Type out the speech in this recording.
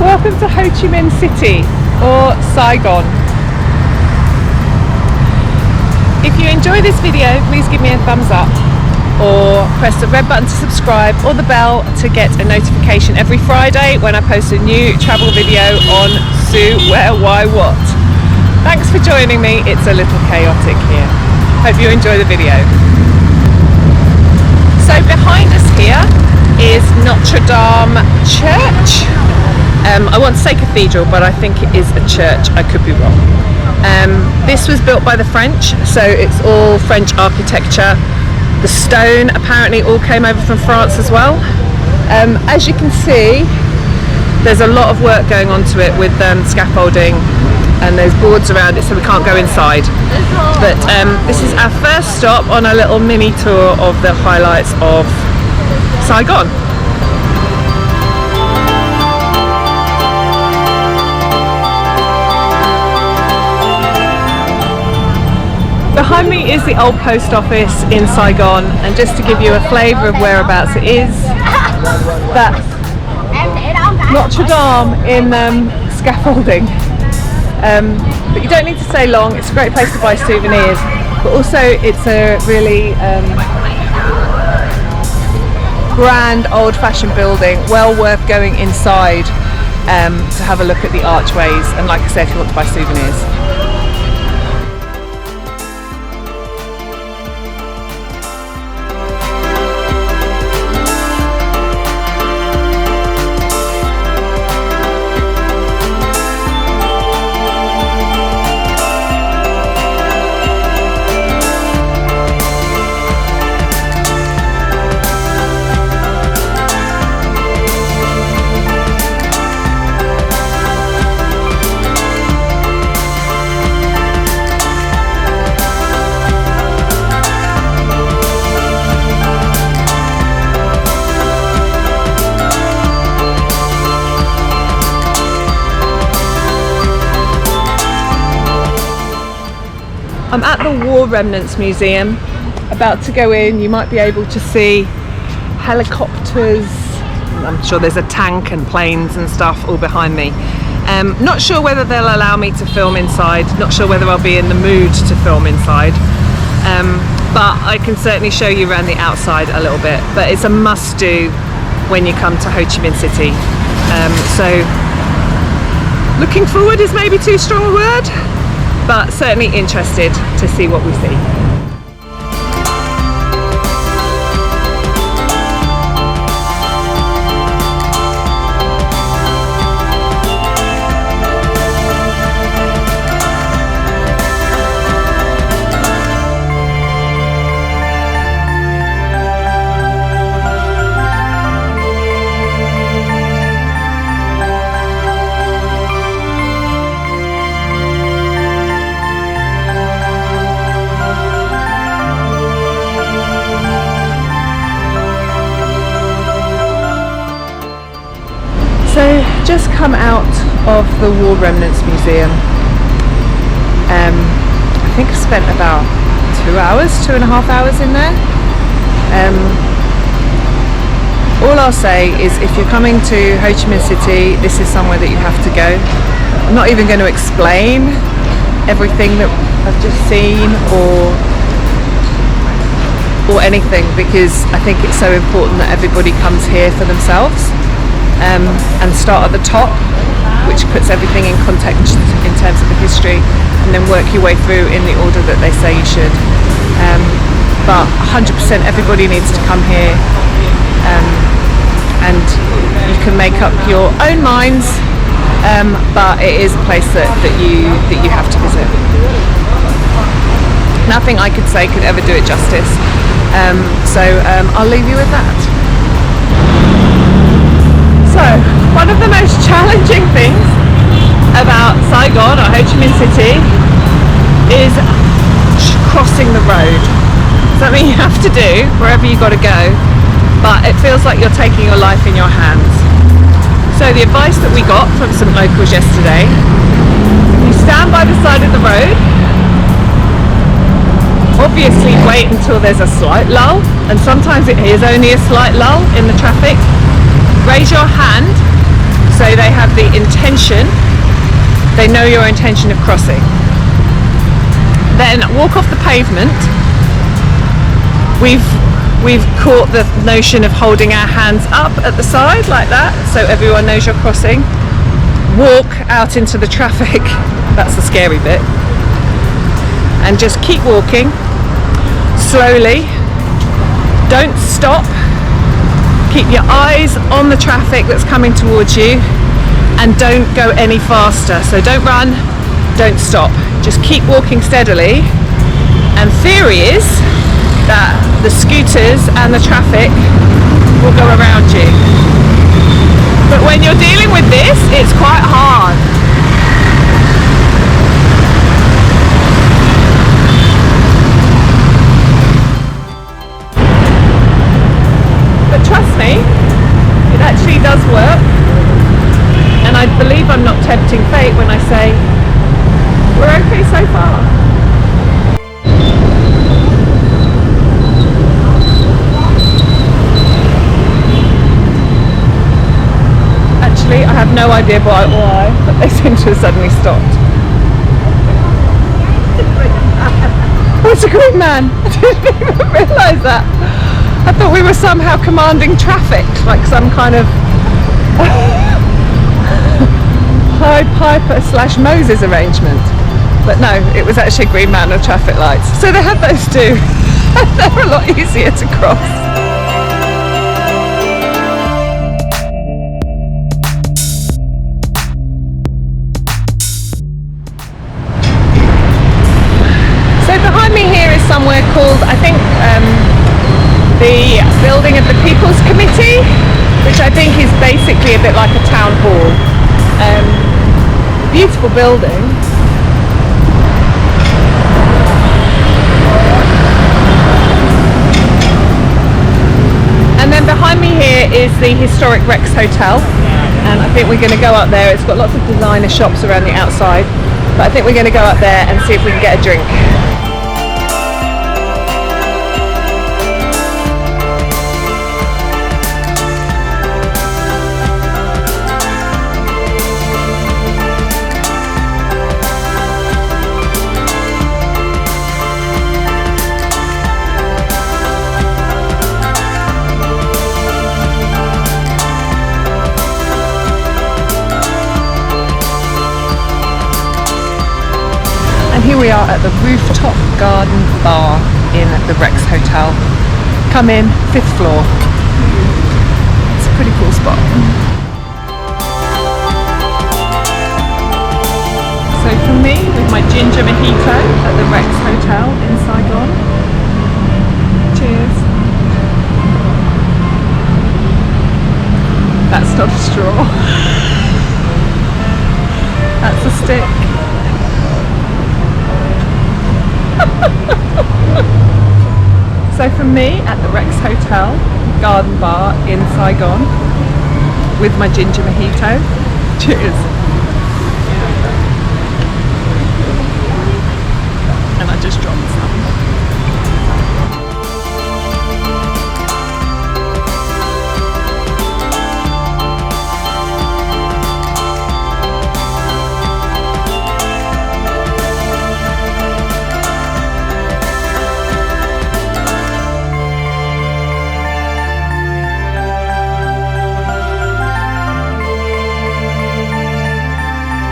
Welcome to Ho Chi Minh City, or Saigon. If you enjoy this video, please give me a thumbs up or press the red button to subscribe or the bell to get a notification every Friday when I post a new travel video on Sue, Where, Why, What. Thanks for joining me. It's a little chaotic here. Hope you enjoy the video. So behind us here is Notre Dame Church. I want to say cathedral, but I think it is a church. I could be wrong. This was built by the French, so it's all French architecture. The stone apparently all came over from France as well. As you can see, there's a lot of work going on to it with scaffolding, and there's boards around it, so we can't go inside. But this is our first stop on a little mini tour of the highlights of Saigon. Behind me is the old post office in Saigon, and just to give you a flavour of whereabouts it is, that's Notre Dame in scaffolding. But you don't need to stay long. It's a great place to buy souvenirs, but also it's a really grand old-fashioned building, well worth going inside to have a look at the archways, and like I said, if you want to buy souvenirs. I'm at the War Remnants Museum, about to go in. You might be able to see helicopters. I'm sure there's a tank and planes and stuff all behind me. Not sure whether they'll allow me to film inside, not sure whether I'll be in the mood to film inside, but I can certainly show you around the outside a little bit. But it's a must do when you come to Ho Chi Minh City. So looking forward is maybe too strong a word, but certainly interested to see what we see. So just come out of the War Remnants Museum. I think I spent about 2 hours, 2.5 hours in there. All I'll say is if you're coming to Ho Chi Minh City, this is somewhere that you have to go. I'm not even going to explain everything that I've just seen or anything, because I think it's so important that everybody comes here for themselves. And start at the top, which puts everything in context in terms of the history, and then work your way through in the order that they say you should. But 100% everybody needs to come here, and you can make up your own minds, but it is a place that you have to visit. Nothing I could say could ever do it justice, so I'll leave you with that. So, one of the most challenging things about Saigon or Ho Chi Minh City is crossing the road. Something you have to do wherever you got to go, but it feels like you're taking your life in your hands. So the advice that we got from some locals yesterday: you stand by the side of the road, obviously wait until there's a slight lull, and sometimes it is only a slight lull in the traffic. Raise your hand So they have the intention, they know your intention of crossing. Then walk off the pavement. We've caught the notion of holding our hands up at the side like that, so everyone knows you're crossing. Walk out into the traffic, that's the scary bit. And just keep walking, slowly. Don't stop. Keep your eyes on the traffic that's coming towards you, and don't go any faster. So don't run, don't stop. Just keep walking steadily. And theory is that the scooters and the traffic will go around you. But when you're dealing with this, it's quite hard. But trust me, it actually does work. And I believe I'm not tempting fate when I say we're okay so far. Actually, I have no idea why, but they seem to have suddenly stopped. Oh, it's a green man! I didn't even realise that. I thought we were somehow commanding traffic, like some kind of Pied Piper / Moses arrangement. But no, it was actually a green man with traffic lights. So they have those too. They're a lot easier to cross. So behind me here is somewhere called, I think, the building of the People's Committee, which I think is basically a bit like a town hall. Beautiful building. And then behind me here is the historic Rex Hotel, and I think we're going to go up there. It's got lots of designer shops around the outside, but I think we're going to go up there and see if we can get a drink. Here we are at the rooftop garden bar in the Rex Hotel. Come in, 5th floor. It's a pretty cool spot. So for me, with my ginger mojito at the Rex Hotel in Saigon. Cheers. That's not a straw. That's a stick. So for me at the Rex Hotel Garden Bar in Saigon with my ginger mojito. Cheers.